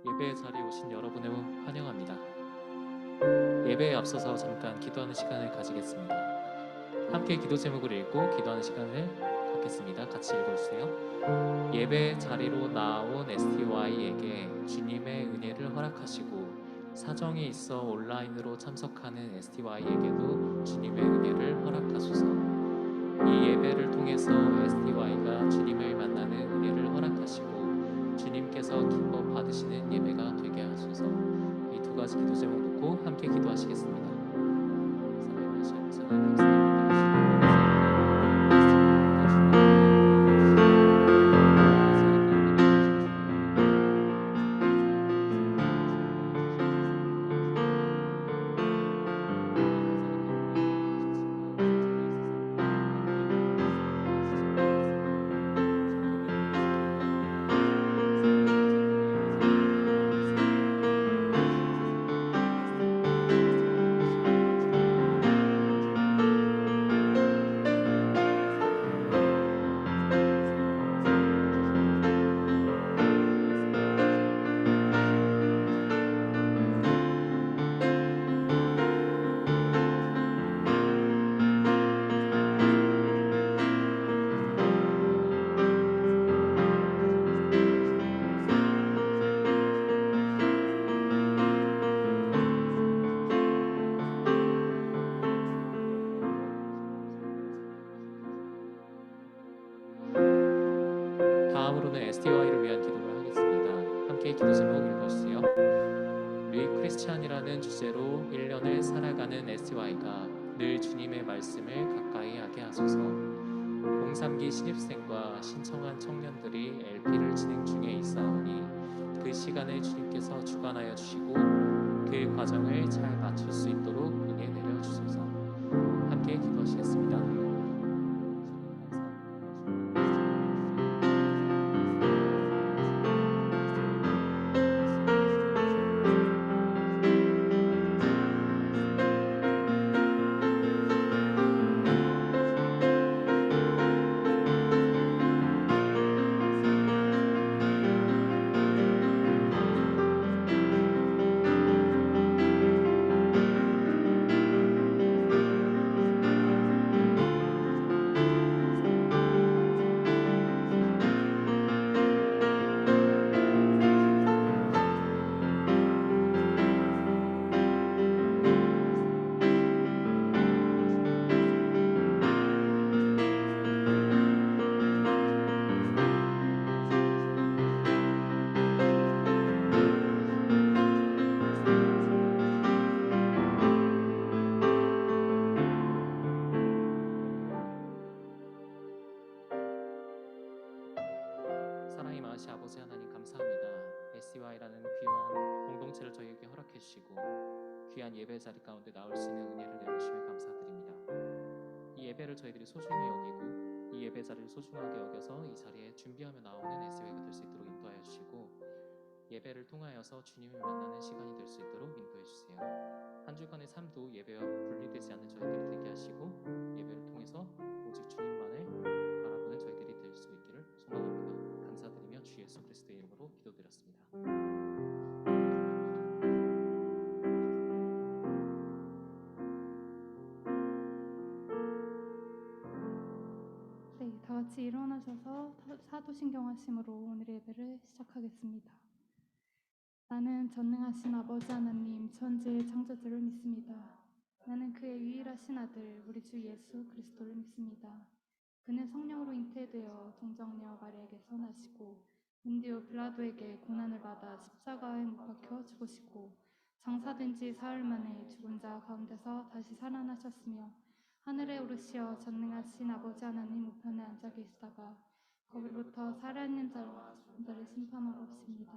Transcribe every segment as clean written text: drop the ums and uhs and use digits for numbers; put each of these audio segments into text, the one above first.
예배의 자리에 오신 여러분을 환영합니다. 예배에 앞서서 잠깐 기도하는 시간을 가지겠습니다. 함께 기도 제목을 읽고 기도하는 시간을 갖겠습니다. 같이 읽어주세요. 예배 자리로 나온 STY에게 주님의 은혜를 허락하시고, 사정이 있어 온라인으로 참석하는 STY에게도 주님의 은혜를 허락하소서. 이 예배를 통해서 STY가 주님을 만나는 은혜를 허락하시고, 주님께서 기뻐 받으시는 예배가 되게 하소서. 이 두 가지 기도 제목 놓고 함께 기도하시겠습니다. 사랑의 하나님 감사합니다. 다음으로는 STY를 위한 기도를 하겠습니다. 함께 기도 제목 읽어주세요. 리 크리스찬이라는 주제로 1년을 살아가는 STY가 늘 주님의 말씀을 가까이 하게 하소서. 03기 신입생과 신청한 청년들이 LP를 진행 중에 있사오니 그 시간을 주님께서 주관하여 주시고 그 과정을 잘 맞출 수 있도록 은혜 내려 주소서. 함께 기도하시겠습니다. 사랑이 많으신 아버지 하나님 감사합니다. STY라는 귀한 공동체를 저희에게 허락해 주시고 귀한 예배 자리 가운데 나올 수 있는 은혜를 내주시며 감사드립니다. 이 예배를 저희들이 소중히 여기고 이 예배 자리를 소중하게 여겨서 이 자리에 준비하며 나오는 STY가 될 수 있도록 인도하여 주시고, 예배를 통하여서 주님을 만나는 시간이 될 수 있도록 인도해 주세요. 한 주간의 삶도 예배와 분리되지 않는 저희들이 되게 하시고, 예배를 통해서 오직 주님만을 바라보는 저희들이 될 수 있기를 소망합니다. 감사드리며 주 예수 그리스도의 이름으로 기도드렸습니다. 네, 다 같이 일어나셔서 사도신경 하심으로 오늘의 예배를 시작하겠습니다. 나는 전능하신 아버지 하나님 천지의 창조주를 믿습니다. 나는 그의 유일하신 아들 우리 주 예수 그리스도를 믿습니다. 그는 성령으로 잉태되어 동정녀 마리아에게서 나시고 본디오 빌라도에게 고난을 받아 십자가에 못 박혀 죽으시고 장사된 지 사흘 만에 죽은 자 가운데서 다시 살아나셨으며 하늘에 오르시어 전능하신 아버지 하나님 우편에 앉아 계시다가 거기로부터 살아있는 자와 죽은 자를 심판하러 오십니다.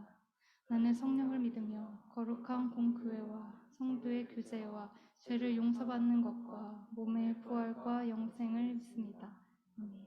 나는 성령을 믿으며 거룩한 공교회와 성도의 교제와 죄를 용서받는 것과 몸의 부활과 영생을 믿습니다. 아멘.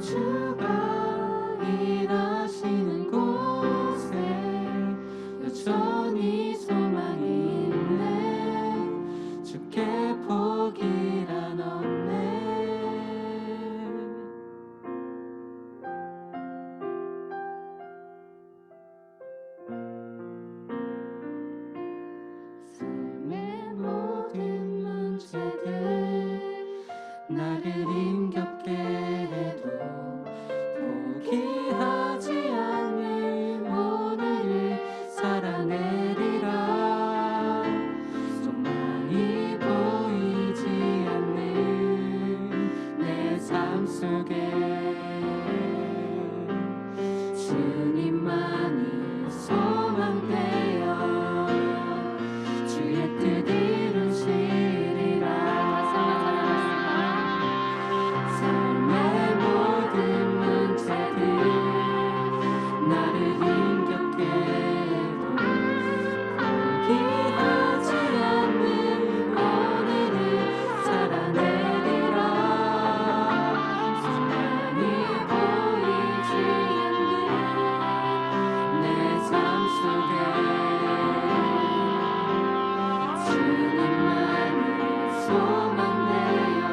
주가 일하시는 곳에 여전히 소망이 있네. 주께 포기란 없네. 삶의 모든 문제들 나를 힘겹게 해도 포기하지 않는 오늘을 살아내리라. 소망이 보이지 않는 내 삶 속에 주님만이 소망되어 주의 뜻 이루시리라. 삶의 모든 문제들 나를 힘겹게 해도 포기하지 않는 오늘을 살아내리라. 소망이 보이지 않는 내 삶 속에 주님만이 소망되어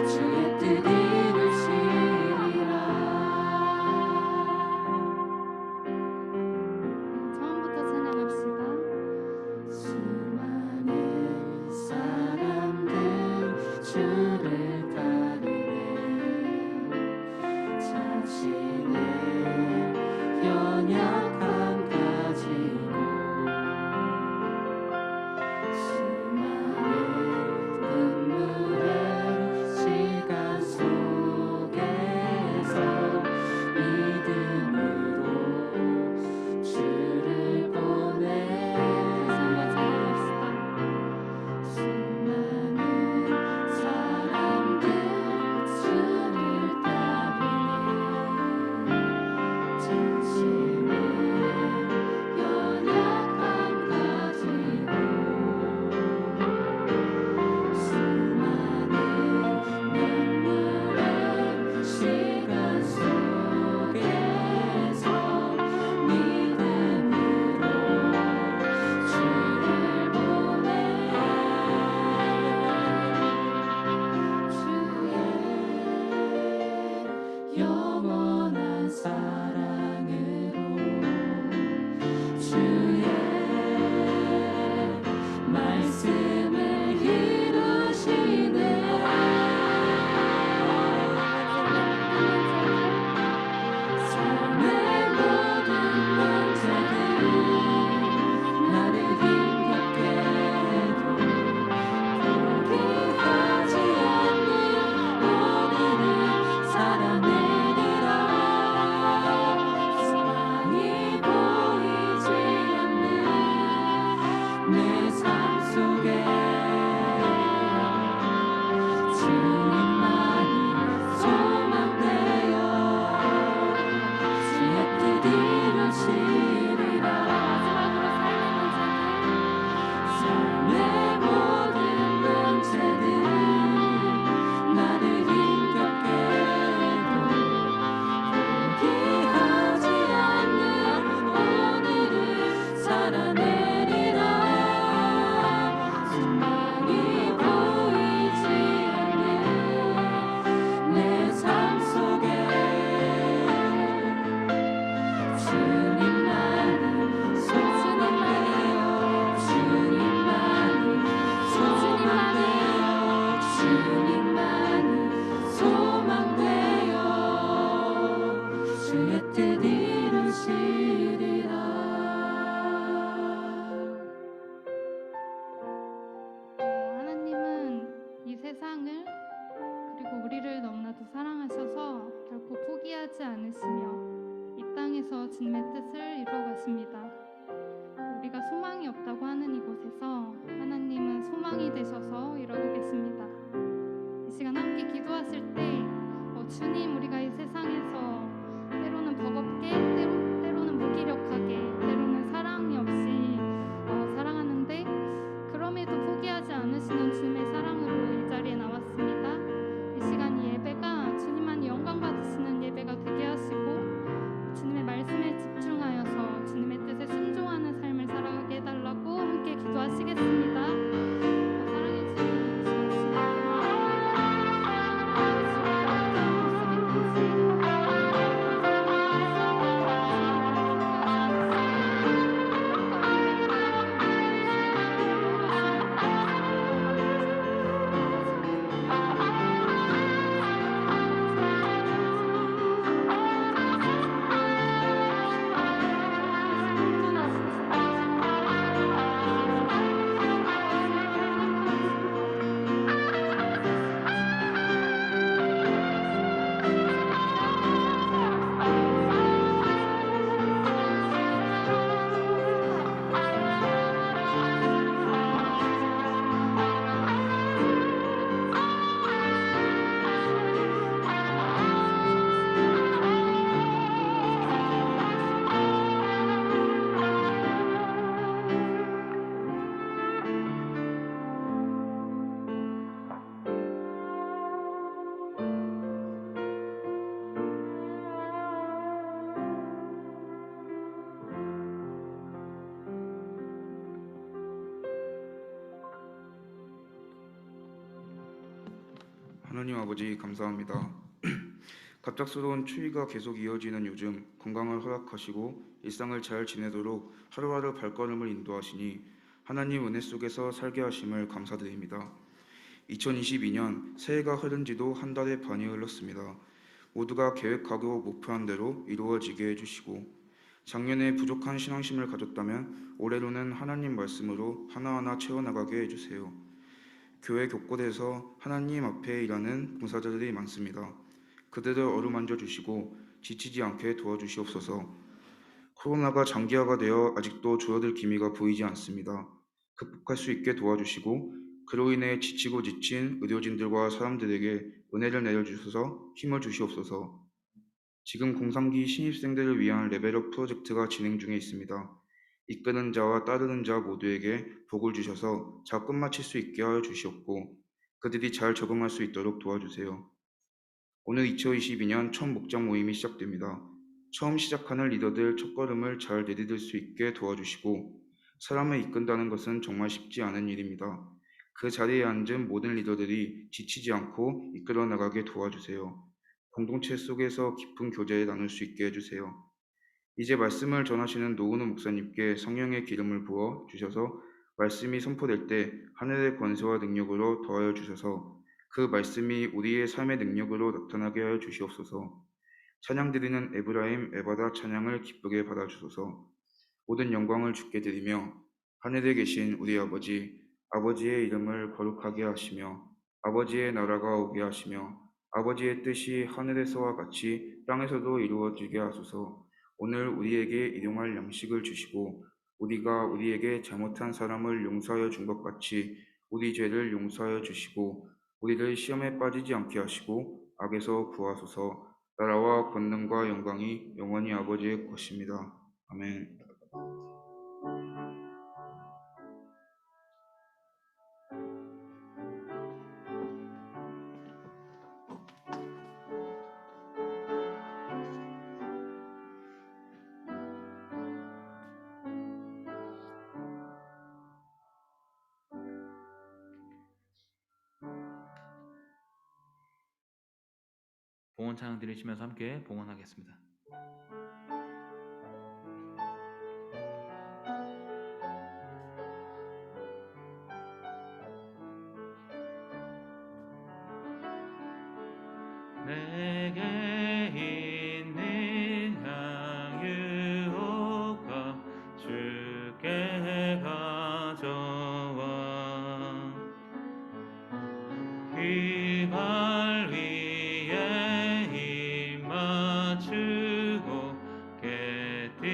주의 뜻 이루시리라. 처음부터 찬양합시다. 수많은 사람들 주를 따르네. 자신의 연약함 가지고 수많은 눈물의 시간 속에서 믿음으로 주를 보내. 한번 찬양합시다. 수많은 사람들 주를 따르네. 자신의 연약함 가지고 수많은 눈물의 시간 속에서 믿음으로 주를 보내. 주의 영원한 사랑으로 주의 말씀을 이루시네. 삶의 모든 문제들 나를 힘겹게 해도 포기하지 않는 오늘을 살아내리라. 소망이 보이지 않는 내 삶 속에 주님만이 소망되어 주의 뜻 이루시리라. 삶의 모든 문제들 나를 힘겹게 해도 포기하지 않는 오늘을 살아내리라. 소망이 보이지 않는 내 삶 속에 주님만이 소망되어 주님만이 소망되어 주님만이 소망되어 주의 뜻 이루시리라. 하나님은 이 세상을 그리고 우리를 너무나도 사랑하셔서 결코 포기하지 않으시며 이 땅에서 주님의 뜻을 이루어가십니다. 우리가 소망이 없다고 하는 이곳에서 하나님은 소망이 되셔서 이루고 계십니다. 이 시간 함께 기도하실 때 주님, 우리가 이 세상에서 때로는 버겁게, 때로는 무기력하게, 때로는 사랑이 없이 사랑하는데 그럼에도 포기하지 않으시는 주님의 사랑으로 이 자리에 나왔습니다. 이 시간 이 예배가 주님만이 하나님 아버지 감사합니다. 갑작스러운 추위가 계속 이어지는 요즘 건강을 허락하시고 일상을 잘 지내도록 하루하루 발걸음을 인도하시니 하나님 은혜 속에서 살게 하심을 감사드립니다. 2022년 새해가 흐른 지도 한 달의 반이 흘렀습니다. 모두가 계획하고 목표한 대로 이루어지게 해주시고 작년에 부족한 신앙심을 가졌다면 올해로는 하나님 말씀으로 하나하나 채워나가게 해주세요. 교회 곳곳에서 하나님 앞에 일하는 봉사자들이 많습니다. 그들을 어루만져 주시고 지치지 않게 도와주시옵소서. 코로나가 장기화가 되어 아직도 줄어들 기미가 보이지 않습니다. 극복할 수 있게 도와주시고 그로 인해 지치고 지친 의료진들과 사람들에게 은혜를 내려주셔서 힘을 주시옵소서. 지금 공상기 신입생들을 위한 레벨업 프로젝트가 진행 중에 있습니다. 이끄는 자와 따르는 자 모두에게 복을 주셔서 잘 끝마칠 수 있게 하여 주시옵고 그들이 잘 적응할 수 있도록 도와주세요. 오늘 2022년 첫 목장 모임이 시작됩니다. 처음 시작하는 리더들 첫걸음을 잘 내디딜 수 있게 도와주시고 사람을 이끈다는 것은 정말 쉽지 않은 일입니다. 그 자리에 앉은 모든 리더들이 지치지 않고 이끌어 나가게 도와주세요. 공동체 속에서 깊은 교제에 나눌 수 있게 해주세요. 이제 말씀을 전하시는 노은우 목사님께 성령의 기름을 부어 주셔서 말씀이 선포될 때 하늘의 권세와 능력으로 더하여 주셔서 그 말씀이 우리의 삶의 능력으로 나타나게 하여 주시옵소서. 찬양드리는 에브라임 에바다 찬양을 기쁘게 받아주소서. 모든 영광을 주께 드리며 하늘에 계신 우리 아버지 아버지의 이름을 거룩하게 하시며 아버지의 나라가 오게 하시며 아버지의 뜻이 하늘에서와 같이 땅에서도 이루어지게 하소서. 오늘 우리에게 일용할 양식을 주시고 우리가 우리에게 잘못한 사람을 용서하여 준 것 같이 우리 죄를 용서하여 주시고 우리를 시험에 빠지지 않게 하시고 악에서 구하소서. 나라와 권능과 영광이 영원히 아버지의 것입니다. 아멘. 봉헌 찬양 드리시면서 함께 봉헌하겠습니다. 내게 있는 향유가 주께 가져와 휘발 위에 입 맞추고 깨뜨립니다.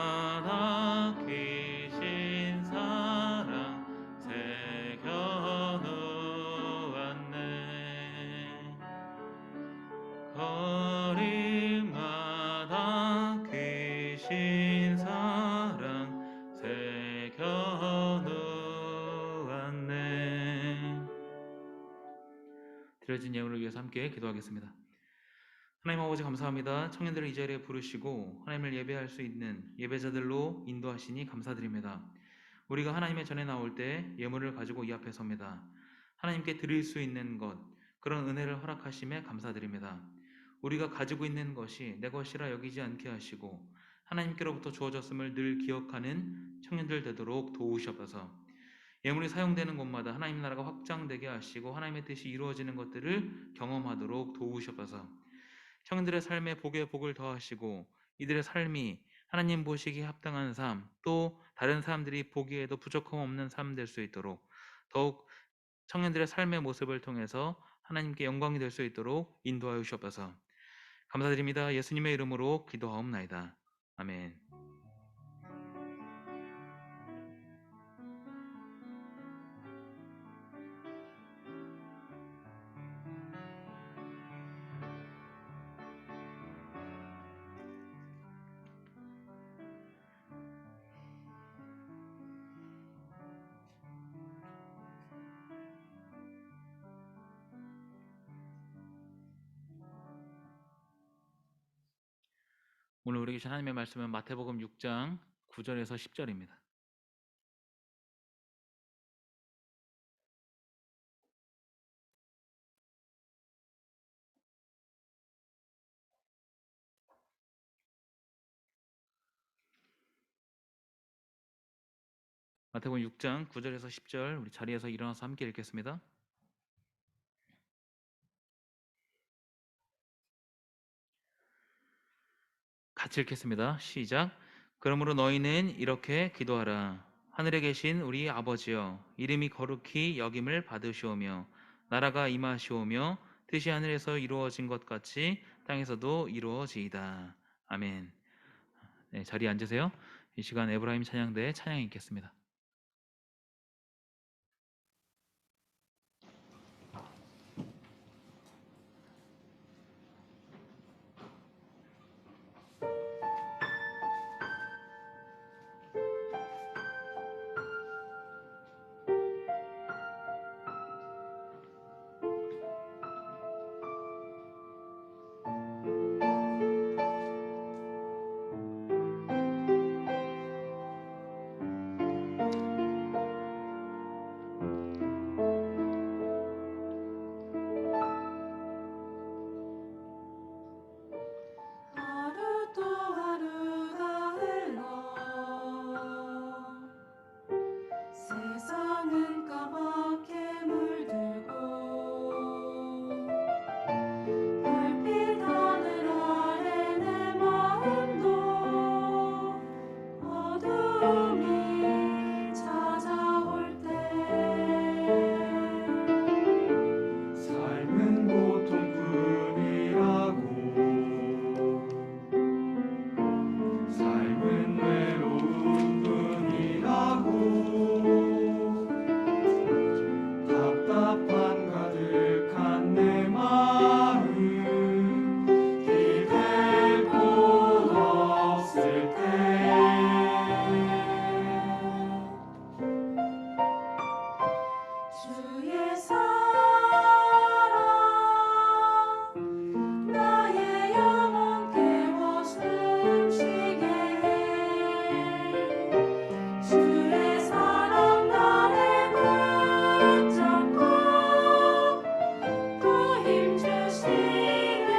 거림마다 귀신 사랑 새겨놓았네. 거림마다 귀신 사랑 새겨놓았네. 드려진 예물을 위해서 함께 기도하겠습니다. 하나님 아버지 감사합니다. 청년들을 이 자리에 부르시고 하나님을 예배할 수 있는 예배자들로 인도하시니 감사드립니다. 우리가 하나님의 전에 나올 때 예물을 가지고 이 앞에 섭니다. 하나님께 드릴 수 있는 것, 그런 은혜를 허락하심에 감사드립니다. 우리가 가지고 있는 것이 내 것이라 여기지 않게 하시고 하나님께로부터 주어졌음을 늘 기억하는 청년들 되도록 도우시옵소서. 예물이 사용되는 곳마다 하나님 나라가 확장되게 하시고 하나님의 뜻이 이루어지는 것들을 경험하도록 도우시옵소서. 청년들의 삶에 복에 복을 더하시고 이들의 삶이 하나님 보시기에 합당한 삶, 또 다른 사람들이 보기에도 부족함 없는 삶 될 수 있도록 더욱 청년들의 삶의 모습을 통해서 하나님께 영광이 될 수 있도록 인도하여 주시옵소서. 감사드립니다. 예수님의 이름으로 기도하옵나이다. 아멘. 오늘 우리 계신 하나님의 말씀은 마태복음 6장 9절에서 10절입니다. 마태복음 6장 9절에서 10절 우리 자리에서 일어나서 함께 읽겠습니다. 같이 읽겠습니다. 시작. 그러므로 너희는 이렇게 기도하라. 하늘에 계신 우리 아버지여, 이름이 거룩히 여김을 받으시오며 나라가 임하시오며 뜻이 하늘에서 이루어진 것 같이 땅에서도 이루어지이다. 아멘. 네, 자리에 앉으세요. 이 시간 에브라임 찬양대의 찬양 읽겠습니다. 하루 또 하루가 흘러 세상은 까맣게 물들고 별빛 하늘 아래 내 마음도 어둠이 찾아올 때 삶은 고통뿐이라고 삶은 외로움뿐이라고 답답한 가득한 내 마음 기댈 곳 없을 때 주의 사랑 나의 영혼 깨워 숨쉬게 해 주의 사랑 나를 붙잡고 또 힘주시네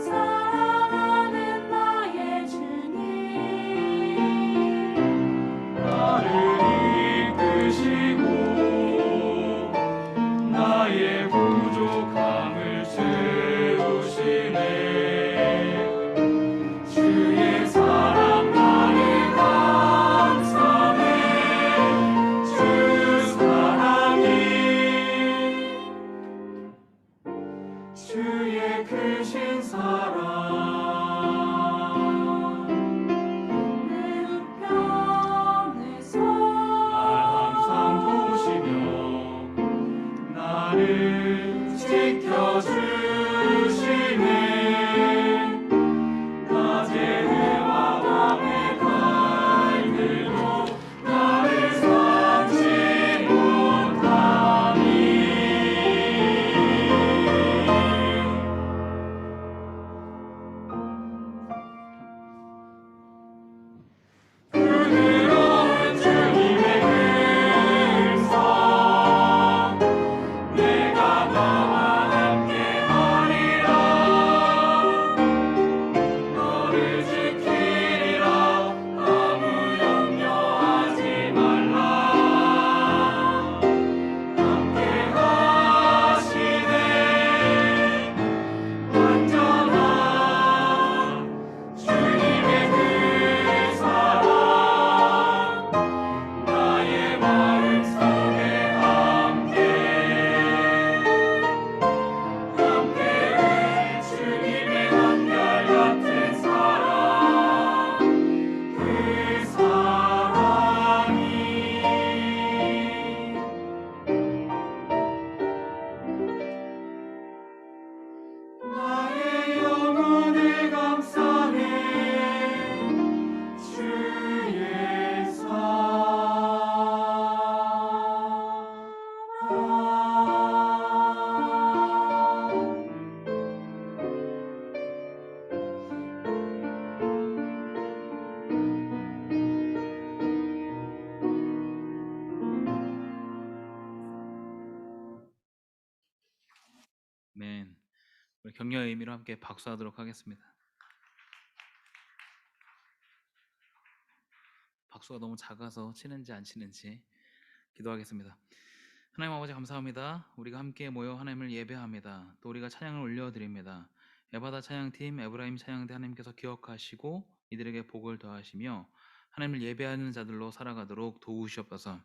사랑하는 나의 주님 나를 이끄시고 나의 부족함을 채우시네 주의 사랑 나를 감싸네 주 사랑이 주의 크신 사랑 내 우편에서 날 항상 도우시며 나를 지켜주시네 낮의 해와 밤의 갈들도 나를 삼지 못하니 부드러운 주님의 음성 내가 아멘. 우리 격려의 의미로 함께 박수하도록 하겠습니다. 박수가 너무 작아서 치는지 안 치는지 기도하겠습니다. 하나님 아버지 감사합니다. 우리가 함께 모여 하나님을 예배합니다. 또 우리가 찬양을 올려드립니다. 에바다 찬양팀, 에브라임 찬양대 하나님께서 기억하시고 이들에게 복을 더하시며 하나님을 예배하는 자들로 살아가도록 도우시옵소서.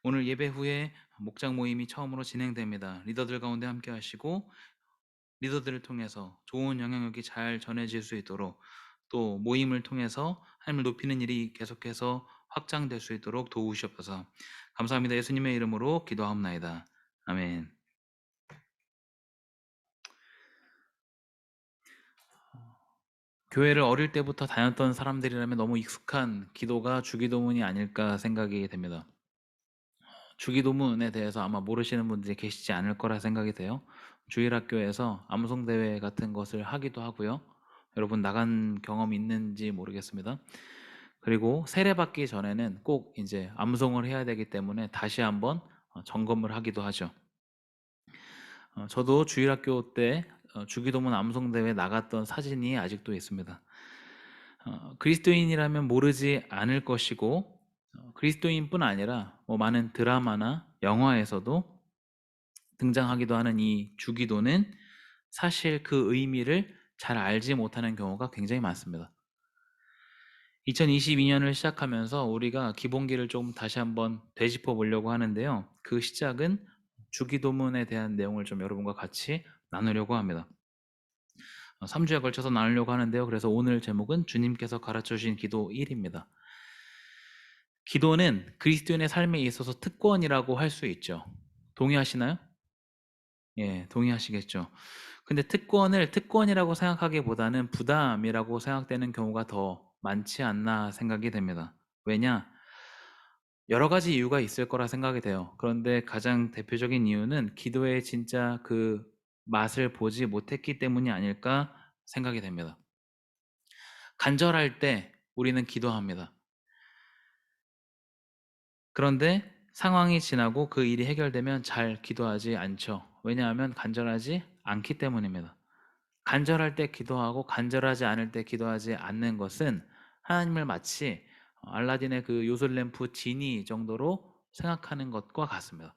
오늘 예배 후에 목장 모임이 처음으로 진행됩니다. 리더들 가운데 함께 하시고 리더들을 통해서 좋은 영향력이 잘 전해질 수 있도록 또 모임을 통해서 하나님을 높이는 일이 계속해서 확장될 수 있도록 도우시옵소서. 감사합니다. 예수님의 이름으로 기도하옵나이다. 아멘. 교회를 어릴 때부터 다녔던 사람들이라면 너무 익숙한 기도가 주기도문이 아닐까 생각이 됩니다. 주기도문에 대해서 아마 모르시는 분들이 계시지 않을 거라 생각이 돼요. 주일학교에서 암송대회 같은 것을 하기도 하고요. 여러분 나간 경험 있는지 모르겠습니다. 그리고 세례받기 전에는 꼭 이제 암송을 해야 되기 때문에 다시 한번 점검을 하기도 하죠. 저도 주일학교 때 주기도문 암송대회 나갔던 사진이 아직도 있습니다. 그리스도인이라면 모르지 않을 것이고 그리스도인뿐 아니라 많은 드라마나 영화에서도 등장하기도 하는 이 주기도는 사실 그 의미를 잘 알지 못하는 경우가 굉장히 많습니다. 2022년을 시작하면서 우리가 기본기를 좀 다시 한번 되짚어 보려고 하는데요. 그 시작은 주기도문에 대한 내용을 좀 여러분과 같이 나누려고 합니다. 3주에 걸쳐서 나누려고 하는데요. 그래서 오늘 제목은 주님께서 가르쳐 주신 기도 1입니다. 기도는 그리스도인의 삶에 있어서 특권이라고 할 수 있죠. 동의하시나요? 예, 동의하시겠죠. 근데 특권을 특권이라고 생각하기보다는 부담이라고 생각되는 경우가 더 많지 않나 생각이 됩니다. 왜냐? 여러 가지 이유가 있을 거라 생각이 돼요. 그런데 가장 대표적인 이유는 기도의 진짜 그 맛을 보지 못했기 때문이 아닐까 생각이 됩니다. 간절할 때 우리는 기도합니다. 그런데 상황이 지나고 그 일이 해결되면 잘 기도하지 않죠. 왜냐하면 간절하지 않기 때문입니다. 간절할 때 기도하고 간절하지 않을 때 기도하지 않는 것은 하나님을 마치 알라딘의 그 요술램프 지니 정도로 생각하는 것과 같습니다.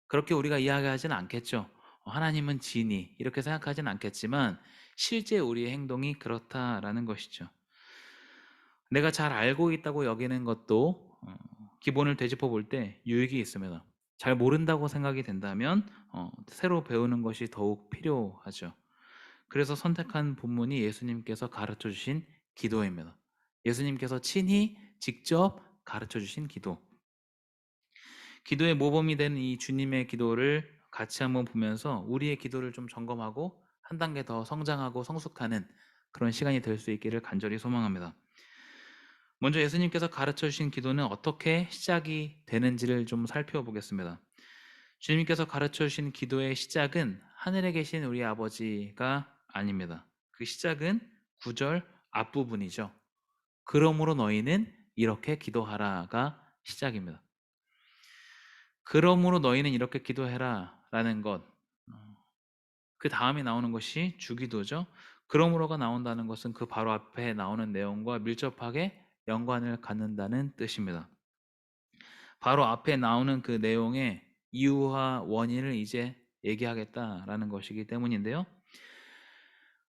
그렇게 우리가 이야기하지는 않겠죠. 하나님은 지니 이렇게 생각하지는 않겠지만 실제 우리의 행동이 그렇다라는 것이죠. 내가 잘 알고 있다고 여기는 것도 기본을 되짚어 볼 때 유익이 있습니다. 잘 모른다고 생각이 된다면 새로 배우는 것이 더욱 필요하죠. 그래서 선택한 본문이 예수님께서 가르쳐 주신 기도입니다. 예수님께서 친히 직접 가르쳐 주신 기도. 기도의 모범이 된 이 주님의 기도를 같이 한번 보면서 우리의 기도를 좀 점검하고 한 단계 더 성장하고 성숙하는 그런 시간이 될 수 있기를 간절히 소망합니다. 먼저 예수님께서 가르쳐 주신 기도는 어떻게 시작이 되는지를 좀 살펴보겠습니다. 주님께서 가르쳐 주신 기도의 시작은 하늘에 계신 우리 아버지가 아닙니다. 그 시작은 9절 앞부분이죠. 그러므로 너희는 이렇게 기도하라가 시작입니다. 그러므로 너희는 이렇게 기도해라 라는 것. 그 다음에 나오는 것이 주기도죠. 그러므로가 나온다는 것은 그 바로 앞에 나오는 내용과 밀접하게 연관을 갖는다는 뜻입니다. 바로 앞에 나오는 그 내용의 이유와 원인을 이제 얘기하겠다라는 것이기 때문인데요.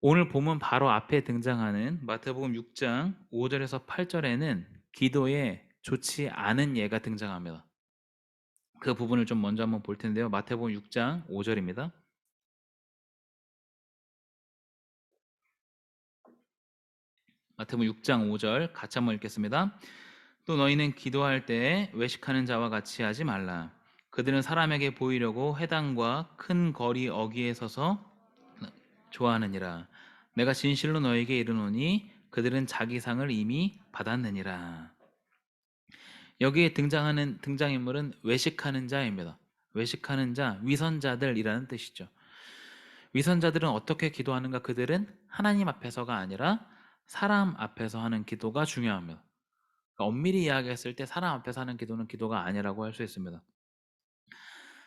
오늘 보면 바로 앞에 등장하는 마태복음 6장 5절에서 8절에는 기도에 좋지 않은 예가 등장합니다. 그 부분을 좀 먼저 한번 볼 텐데요. 마태복음 6장 5절입니다. 마태복음 6장 5절 같이 한번 읽겠습니다. 또 너희는 기도할 때 외식하는 자와 같이 하지 말라. 그들은 사람에게 보이려고 회당과 큰 거리 어귀에 서서 좋아하느니라. 내가 진실로 너희에게 이르노니 그들은 자기 상을 이미 받았느니라. 여기에 등장하는 등장인물은 외식하는 자입니다. 외식하는 자, 위선자들이라는 뜻이죠. 위선자들은 어떻게 기도하는가? 그들은 하나님 앞에서가 아니라 사람 앞에서 하는 기도가 중요합니다. 그러니까 엄밀히 이야기했을 때 사람 앞에서 하는 기도는 기도가 아니라고 할 수 있습니다.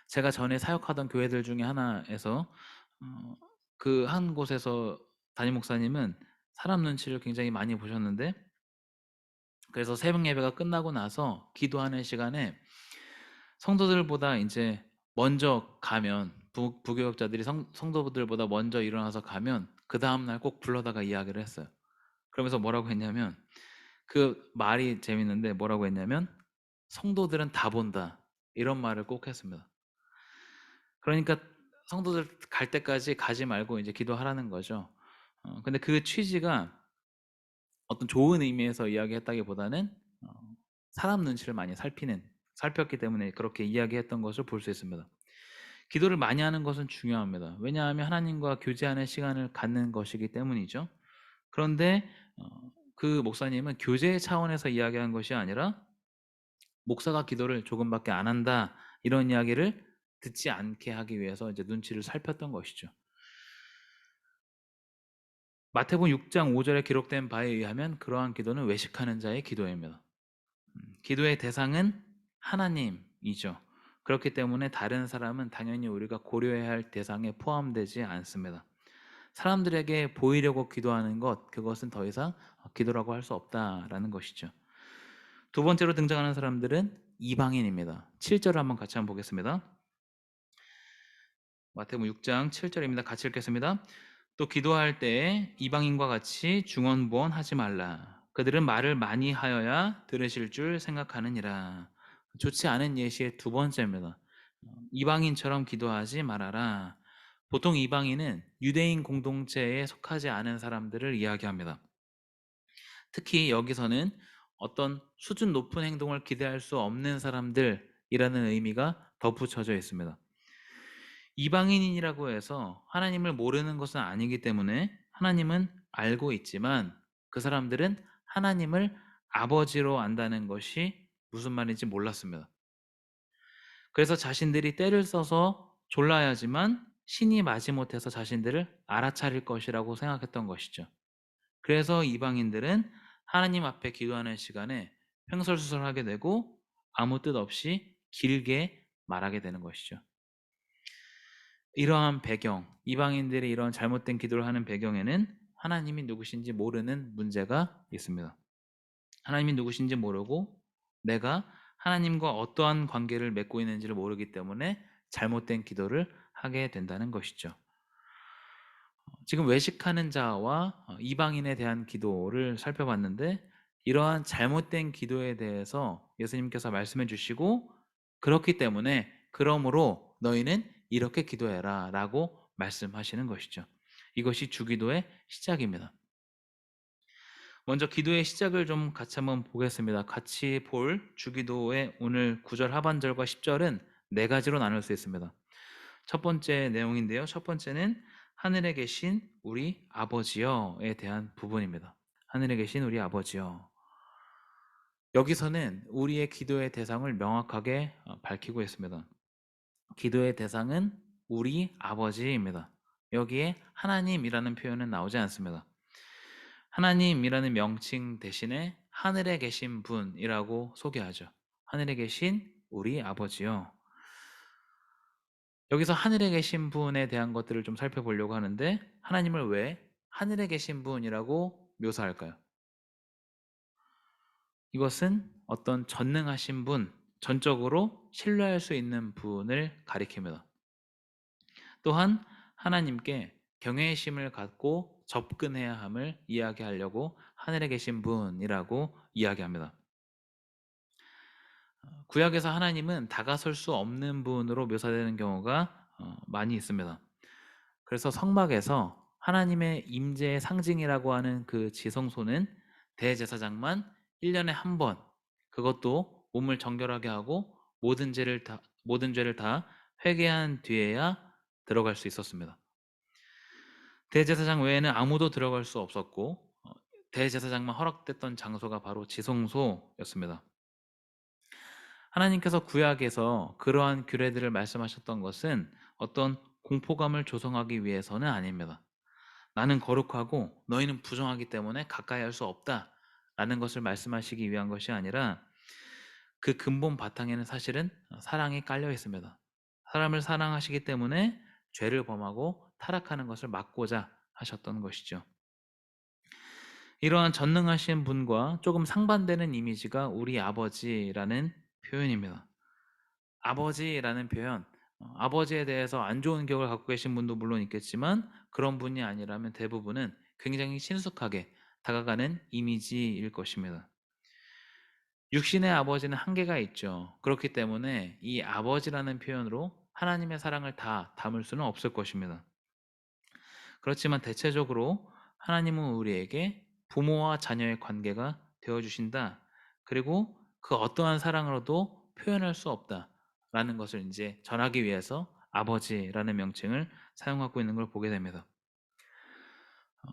제가 전에 사역하던 교회들 중에 하나에서 그 한 곳에서 담임 목사님은 사람 눈치를 굉장히 많이 보셨는데, 그래서 새벽 예배가 끝나고 나서 기도하는 시간에 성도들보다 이제 먼저 가면, 부교역자들이 성도들보다 먼저 일어나서 가면 그 다음날 꼭 불러다가 이야기를 했어요. 그러면서 뭐라고 했냐면, 그 말이 재밌는데 뭐라고 했냐면, 성도들은 다 본다, 이런 말을 꼭 했습니다. 그러니까 성도들 갈 때까지 가지 말고 이제 기도하라는 거죠. 근데 그 취지가 어떤 좋은 의미에서 이야기했다기보다는 사람 눈치를 많이 살폈기 때문에 그렇게 이야기했던 것을 볼 수 있습니다. 기도를 많이 하는 것은 중요합니다. 왜냐하면 하나님과 교제하는 시간을 갖는 것이기 때문이죠. 그런데 그 목사님은 교제 차원에서 이야기한 것이 아니라, 목사가 기도를 조금밖에 안 한다, 이런 이야기를 듣지 않게 하기 위해서 이제 눈치를 살폈던 것이죠. 마태복음 6장 5절에 기록된 바에 의하면 그러한 기도는 외식하는 자의 기도입니다. 기도의 대상은 하나님이죠. 그렇기 때문에 다른 사람은 당연히 우리가 고려해야 할 대상에 포함되지 않습니다. 사람들에게 보이려고 기도하는 것, 그것은 더 이상 기도라고 할 수 없다라는 것이죠. 두 번째로 등장하는 사람들은 이방인입니다. 7절을 한번 같이 한번 보겠습니다. 마태복음 6장 7절입니다. 같이 읽겠습니다. 또 기도할 때에 이방인과 같이 중언부언하지 말라. 그들은 말을 많이 하여야 들으실 줄 생각하느니라. 좋지 않은 예시의 두 번째입니다. 이방인처럼 기도하지 말아라. 보통 이방인은 유대인 공동체에 속하지 않은 사람들을 이야기합니다. 특히 여기서는 어떤 수준 높은 행동을 기대할 수 없는 사람들이라는 의미가 덧붙여져 있습니다. 이방인이라고 해서 하나님을 모르는 것은 아니기 때문에 하나님은 알고 있지만, 그 사람들은 하나님을 아버지로 안다는 것이 무슨 말인지 몰랐습니다. 그래서 자신들이 때를 써서 졸라야지만 신이 마지못해서 자신들을 알아차릴 것이라고 생각했던 것이죠. 그래서 이방인들은 하나님 앞에 기도하는 시간에 횡설수설하게 되고 아무 뜻 없이 길게 말하게 되는 것이죠. 이러한 배경, 이방인들이 이런 잘못된 기도를 하는 배경에는 하나님이 누구신지 모르는 문제가 있습니다. 하나님이 누구신지 모르고 내가 하나님과 어떠한 관계를 맺고 있는지를 모르기 때문에 잘못된 기도를 하게 된다는 것이죠. 지금 외식하는 자와 이방인에 대한 기도를 살펴봤는데, 이러한 잘못된 기도에 대해서 예수님께서 말씀해 주시고, 그렇기 때문에 그러므로 너희는 이렇게 기도해라 라고 말씀하시는 것이죠. 이것이 주기도의 시작입니다. 먼저 기도의 시작을 좀 같이 한번 보겠습니다. 같이 볼 주기도의 오늘 9절 하반절과 10절은 네 가지로 나눌 수 있습니다. 첫 번째 내용인데요. 첫 번째는 하늘에 계신 우리 아버지여에 대한 부분입니다. 하늘에 계신 우리 아버지여. 여기서는 우리의 기도의 대상을 명확하게 밝히고 있습니다. 기도의 대상은 우리 아버지입니다. 여기에 하나님이라는 표현은 나오지 않습니다. 하나님이라는 명칭 대신에 하늘에 계신 분이라고 소개하죠. 하늘에 계신 우리 아버지요. 여기서 하늘에 계신 분에 대한 것들을 좀 살펴보려고 하는데, 하나님을 왜 하늘에 계신 분이라고 묘사할까요? 이것은 어떤 전능하신 분, 전적으로 신뢰할 수 있는 분을 가리킵니다. 또한 하나님께 경외심을 갖고 접근해야 함을 이야기하려고 하늘에 계신 분이라고 이야기합니다. 구약에서 하나님은 다가설 수 없는 분으로 묘사되는 경우가 많이 있습니다. 그래서 성막에서 하나님의 임재의 상징이라고 하는 그 지성소는 대제사장만 1년에 한 번, 그것도 몸을 정결하게 하고 모든 죄를 다 회개한 뒤에야 들어갈 수 있었습니다. 대제사장 외에는 아무도 들어갈 수 없었고, 대제사장만 허락됐던 장소가 바로 지성소였습니다. 하나님께서 구약에서 그러한 규례들을 말씀하셨던 것은 어떤 공포감을 조성하기 위해서는 아닙니다. 나는 거룩하고 너희는 부정하기 때문에 가까이 할 수 없다 라는 것을 말씀하시기 위한 것이 아니라, 그 근본 바탕에는 사실은 사랑이 깔려 있습니다. 사람을 사랑하시기 때문에 죄를 범하고 타락하는 것을 막고자 하셨던 것이죠. 이러한 전능하신 분과 조금 상반되는 이미지가 우리 아버지라는 표현입니다. 아버지라는 표현, 아버지에 대해서 안 좋은 기억을 갖고 계신 분도 물론 있겠지만 그런 분이 아니라면 대부분은 굉장히 친숙하게 다가가는 이미지일 것입니다. 육신의 아버지는 한계가 있죠. 그렇기 때문에 이 아버지라는 표현으로 하나님의 사랑을 다 담을 수는 없을 것입니다. 그렇지만 대체적으로 하나님은 우리에게 부모와 자녀의 관계가 되어주신다. 그리고 그 어떠한 사랑으로도 표현할 수 없다라는 것을 이제 전하기 위해서 아버지라는 명칭을 사용하고 있는 걸 보게 됩니다.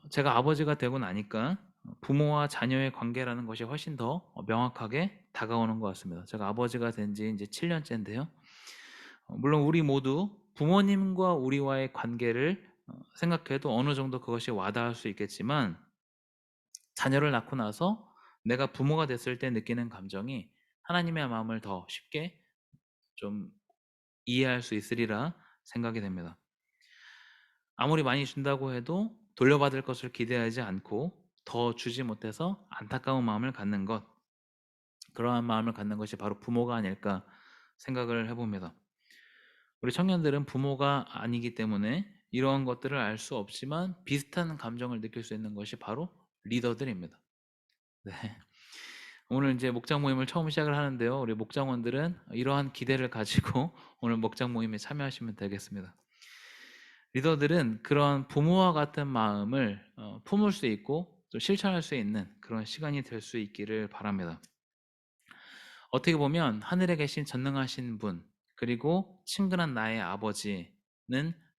제가 아버지가 되고 나니까 부모와 자녀의 관계라는 것이 훨씬 더 명확하게 다가오는 것 같습니다. 제가 아버지가 된 지 이제 7년째인데요. 물론 우리 모두 부모님과 우리와의 관계를 생각해도 어느 정도 그것이 와닿을 수 있겠지만 자녀를 낳고 나서 내가 부모가 됐을 때 느끼는 감정이 하나님의 마음을 더 쉽게 좀 이해할 수 있으리라 생각이 됩니다. 아무리 많이 준다고 해도 돌려받을 것을 기대하지 않고 더 주지 못해서 안타까운 마음을 갖는 것, 그러한 마음을 갖는 것이 바로 부모가 아닐까 생각을 해봅니다. 우리 청년들은 부모가 아니기 때문에 이러한 것들을 알 수 없지만 비슷한 감정을 느낄 수 있는 것이 바로 리더들입니다. 네. 오늘 이제 목장 모임을 처음 시작을 하는데요. 우리 목장원들은 이러한 기대를 가지고 오늘 목장 모임에 참여하시면 되겠습니다. 리더들은 그런 부모와 같은 마음을 품을 수 있고 또 실천할 수 있는 그런 시간이 될 수 있기를 바랍니다. 어떻게 보면 하늘에 계신 전능하신 분 그리고 친근한 나의 아버지는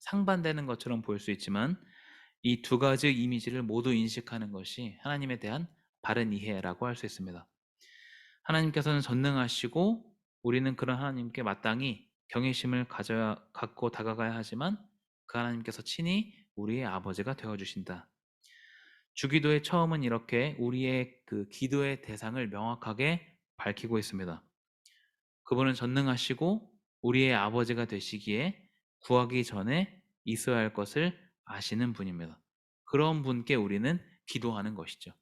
상반되는 것처럼 보일 수 있지만 이 두 가지 이미지를 모두 인식하는 것이 하나님에 대한 바른 이해라고 할 수 있습니다. 하나님께서는 전능하시고 우리는 그런 하나님께 마땅히 경외심을 갖고 다가가야 하지만 그 하나님께서 친히 우리의 아버지가 되어주신다. 주기도의 처음은 이렇게 우리의 그 기도의 대상을 명확하게 밝히고 있습니다. 그분은 전능하시고 우리의 아버지가 되시기에 구하기 전에 있어야 할 것을 아시는 분입니다. 그런 분께 우리는 기도하는 것이죠.